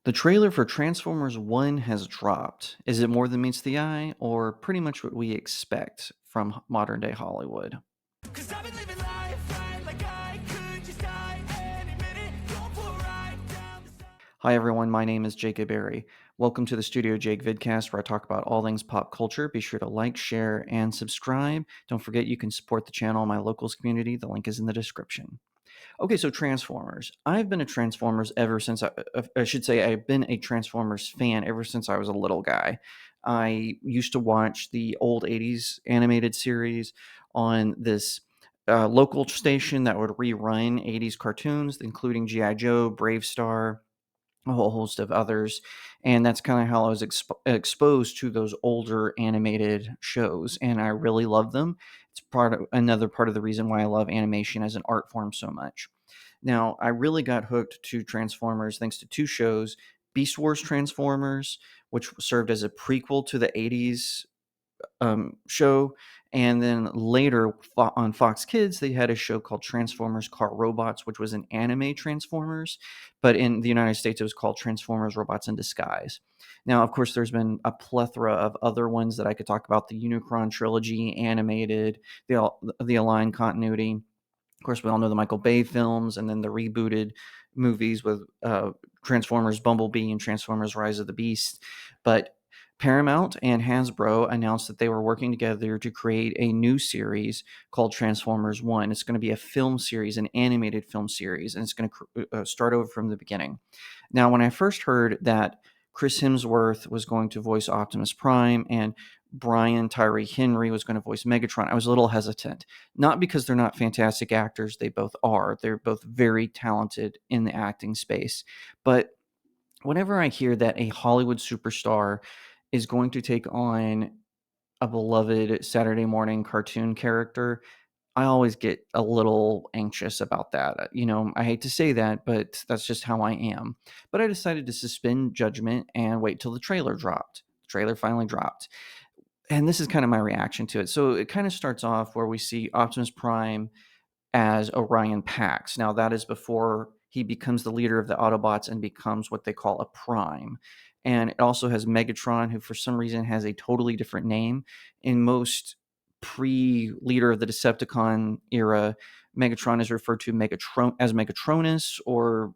The trailer for Transformers 1 has dropped. Is it more than meets the eye, or pretty much what we expect from modern day Hollywood? 'Cause I've been living life right like I could just die any minute. Going for a ride down the side. Hi everyone, my name is Jacob Berry. Welcome to the StudioJake vidcast where I talk about all things pop culture. Be sure to like, share, and subscribe. Don't forget you can support the channel in my locals community. The link is in the description. Okay, so Transformers. I've been a Transformers ever since I should say I've been a Transformers fan ever since I was a little guy. I used to watch the old 80s animated series on this local station that would rerun 80s cartoons, including G.I. Joe, Brave Star, a whole host of others. And that's kind of how I was exposed to those older animated shows. And I really love them. It's another part of the reason why I love animation as an art form so much. Now, I really got hooked to Transformers thanks to two shows: Beast Wars Transformers, which served as a prequel to the 80s show. And then later on Fox Kids, they had a show called Transformers Car Robots, which was an anime Transformers. But in the United States, it was called Transformers Robots in Disguise. Now, of course, there's been a plethora of other ones that I could talk about: the Unicron trilogy, animated, the Align continuity. Of course, we all know the Michael Bay films, and then the rebooted movies with Transformers Bumblebee and Transformers Rise of the Beast. But Paramount and Hasbro announced that they were working together to create a new series called Transformers 1. It's going to be a film series, an animated film series, and it's going to start over from the beginning. Now, when I first heard that Chris Hemsworth was going to voice Optimus Prime and Brian Tyree Henry was going to voice Megatron, I was a little hesitant. Not because they're not fantastic actors, they both are. They're both very talented in the acting space. But whenever I hear that a Hollywood superstar is going to take on a beloved Saturday morning cartoon character, I always get a little anxious about that. I hate to say that, but that's just how I am. But I decided to suspend judgment and wait till the trailer dropped. The trailer finally dropped. And this is kind of my reaction to it. So it kind of starts off where we see Optimus Prime as Orion Pax. Now, that is before he becomes the leader of the Autobots and becomes what they call a Prime. And it also has Megatron, who for some reason has a totally different name. In most pre-leader of the Decepticon era, Megatron is referred to as Megatronus or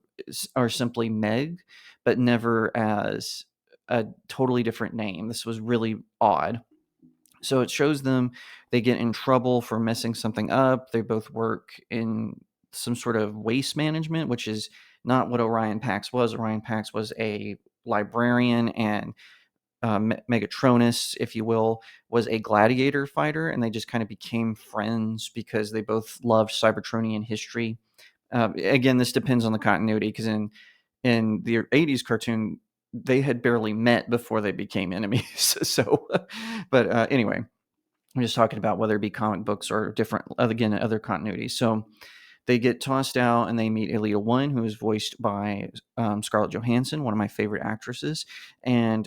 simply Meg, but never as a totally different name. This was really odd. So it shows them they get in trouble for messing something up. They both work in some sort of waste management, which is not what Orion Pax was. Orion Pax was a librarian, and Megatronus, if you will, was a gladiator fighter, and they just kind of became friends because they both loved Cybertronian history. Again, this depends on the continuity because in the 80s cartoon, they had barely met before they became enemies. So, but anyway, I'm just talking about whether it be comic books or different, again, other continuities. So they get tossed out and they meet Alita 1, who is voiced by Scarlett Johansson, one of my favorite actresses, and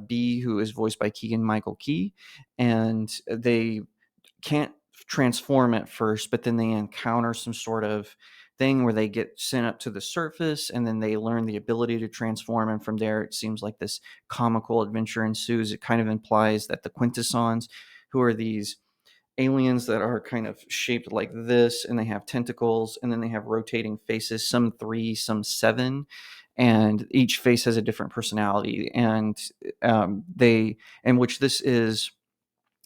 B, who is voiced by Keegan Michael Key. And they can't transform at first, but then they encounter some sort of thing where they get sent up to the surface and then they learn the ability to transform. And from there, it seems like this comical adventure ensues. It kind of implies that the Quintessons, who are these aliens that are kind of shaped like this, and they have tentacles, and then they have rotating faces, some three, some seven, and each face has a different personality. And in which this is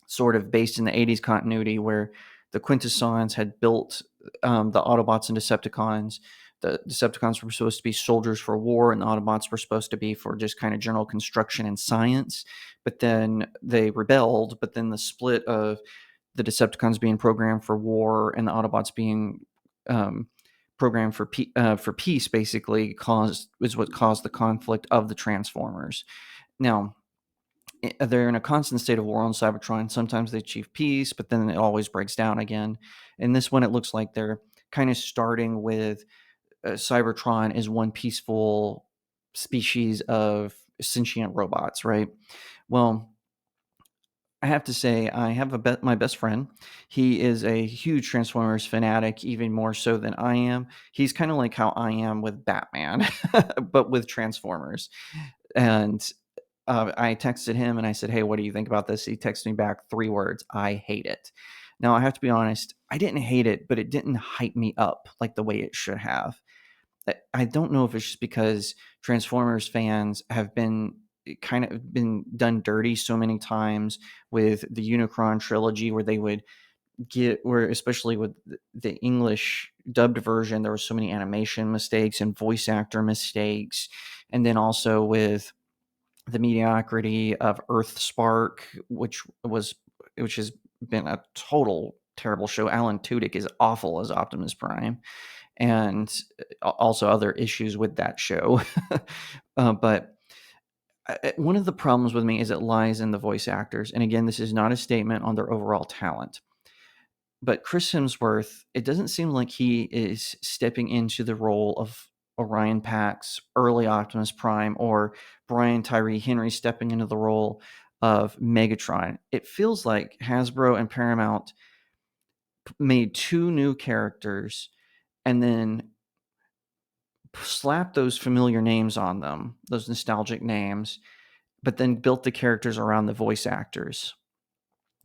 sort of based in the 80s continuity where the Quintessons had built the Autobots and Decepticons. The Decepticons were supposed to be soldiers for war, and the Autobots were supposed to be for just kind of general construction and science. But then they rebelled. But then the split of the Decepticons being programmed for war and the Autobots being um, programmed for peace, basically, is what caused the conflict of the Transformers. Now, they're in a constant state of war on Cybertron. Sometimes they achieve peace, but then it always breaks down again. In this one, it looks like they're kind of starting with Cybertron is one peaceful species of sentient robots, right? Well, I have to say, I have my best friend. He is a huge Transformers fanatic, even more so than I am. He's kind of like how I am with Batman, but with Transformers. And I texted him and I said, "Hey, what do you think about this?" He texted me back 3 words: "I hate it." Now, I have to be honest, I didn't hate it, but it didn't hype me up like the way it should have. I don't know if it's just because Transformers fans have been kind of been done dirty so many times with the Unicron trilogy, where they would where especially with the English dubbed version, there were so many animation mistakes and voice actor mistakes, and then also with the mediocrity of Earthspark, which has been a total terrible show. Alan Tudyk is awful as Optimus Prime, and also other issues with that show. But one of the problems with me is it lies in the voice actors. And again, this is not a statement on their overall talent. But Chris Hemsworth, it doesn't seem like he is stepping into the role of Orion Pax, early Optimus Prime, or Brian Tyree Henry stepping into the role of Megatron. It feels like Hasbro and Paramount made 2 new characters and then slap those familiar names on them, those nostalgic names, but then built the characters around the voice actors.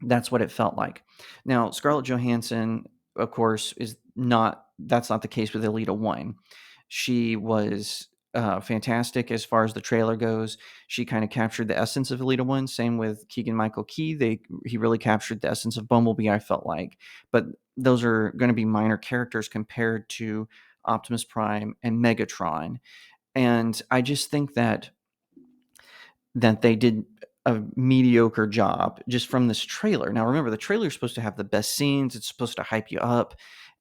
That's what it felt like. Now, Scarlett Johansson, of course, that's not the case with Alita 1. She was fantastic as far as the trailer goes. She kind of captured the essence of Alita 1. Same with Keegan Michael Key. He really captured the essence of Bumblebee, I felt like. But those are going to be minor characters compared to Optimus Prime and Megatron. And I just think that they did a mediocre job just from this trailer. Now, remember, the trailer is supposed to have the best scenes. It's supposed to hype you up.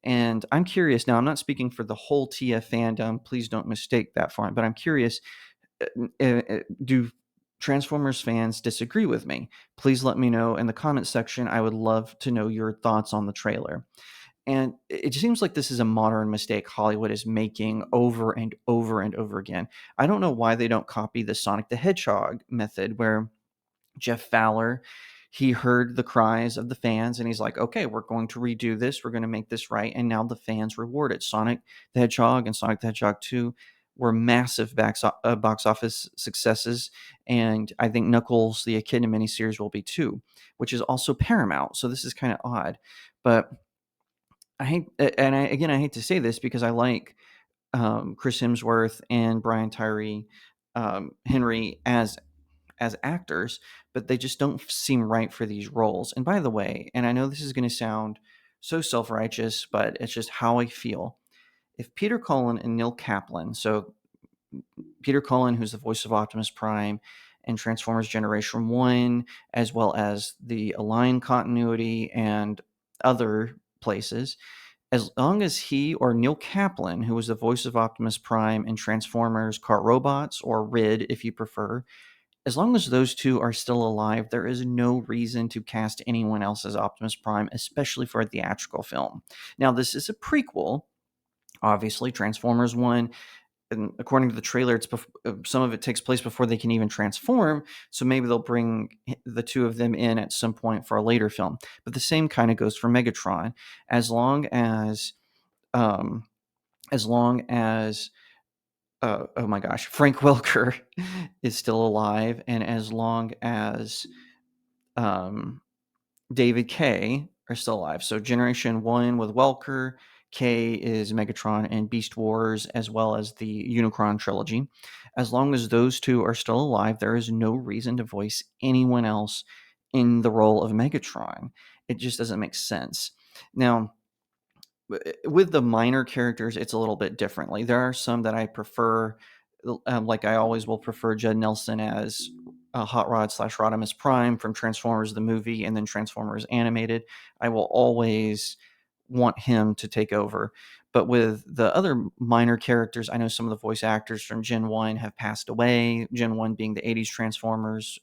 And I'm curious now, I'm not speaking for the whole TF fandom. Please don't mistake that for it. But I'm curious, do Transformers fans disagree with me? Please let me know in the comment section. I would love to know your thoughts on the trailer. And it seems like this is a modern mistake Hollywood is making over and over and over again. I don't know why they don't copy the Sonic the Hedgehog method, where Jeff Fowler, he heard the cries of the fans and he's like, okay, we're going to redo this. We're going to make this right. And now the fans reward it. Sonic the Hedgehog and Sonic the Hedgehog 2 were massive box office successes. And I think Knuckles, the Echidna miniseries, will be too, which is also Paramount. So this is kind of odd. But I hate to say this because I like Chris Hemsworth and Brian Tyree Henry as actors, but they just don't seem right for these roles. And by the way, and I know this is going to sound so self righteous, but it's just how I feel. If Peter Cullen and Neil Kaplan, so Peter Cullen, who's the voice of Optimus Prime and Transformers Generation 1, as well as the Align continuity and other places, as long as he or Neil Kaplan, who was the voice of Optimus Prime in Transformers Car Robots, or RID if you prefer, as long as those two are still alive, there is no reason to cast anyone else as Optimus Prime, especially for a theatrical film. Now, this is a prequel. Obviously, Transformers 1, and according to the trailer, some of it takes place before they can even transform. So maybe they'll bring the two of them in at some point for a later film. But the same kind of goes for Megatron. As long as, um, as long as oh my gosh, Frank Welker is still alive, and as long as um, David K are still alive. So Generation 1 with Welker, K is Megatron and Beast Wars, as well as the Unicron trilogy. As long as those two are still alive, there is no reason to voice anyone else in the role of Megatron. It just doesn't make sense. Now, with the minor characters, it's a little bit differently. There are some that I prefer, like I always will prefer Judd Nelson as Hot Rod / Rodimus Prime from Transformers the movie and then Transformers animated. I will always want him to take over. But with the other minor characters, I know some of the voice actors from Gen 1 have passed away, Gen 1 being the 80s Transformers,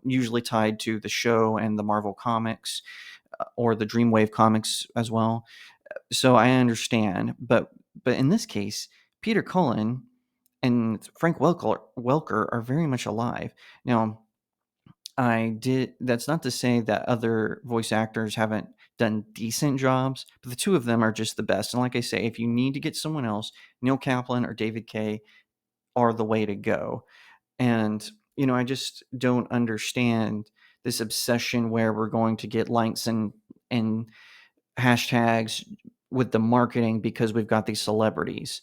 usually tied to the show and the Marvel comics or the Dreamwave comics as well. So I understand, but in this case, Peter Cullen and Frank Welker are very much alive. Now, That's not to say that other voice actors haven't done decent jobs, but the two of them are just the best. And like I say, if you need to get someone else, Neil Kaplan or David Kay are the way to go. And, I just don't understand this obsession where we're going to get likes and hashtags with the marketing because we've got these celebrities.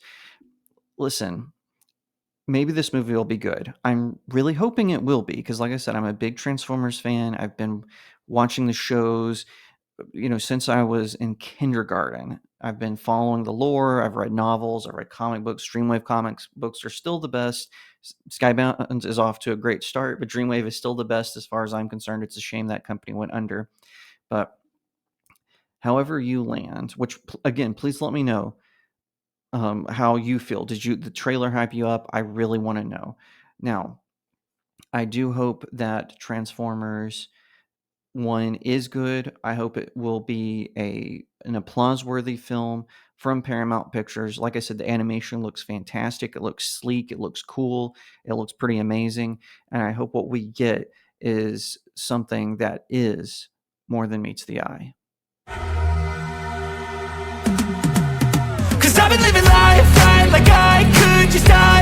Listen, maybe this movie will be good. I'm really hoping it will be because, like I said, I'm a big Transformers fan. I've been watching the shows, since I was in kindergarten. I've been following the lore. I've read novels. I've read comic books. Dreamwave comics books are still the best. Skybound is off to a great start, but Dreamwave is still the best as far as I'm concerned. It's a shame that company went under. But however you land, which again, please let me know how you feel. Did the trailer hype you up? I really want to know. Now, I do hope that Transformers One is good. I hope it will be an applause-worthy film from Paramount Pictures. Like I said, the animation looks fantastic. It looks sleek. It looks cool. It looks pretty amazing. And I hope what we get is something that is more than meets the eye. Cause I've been living life right like I could just die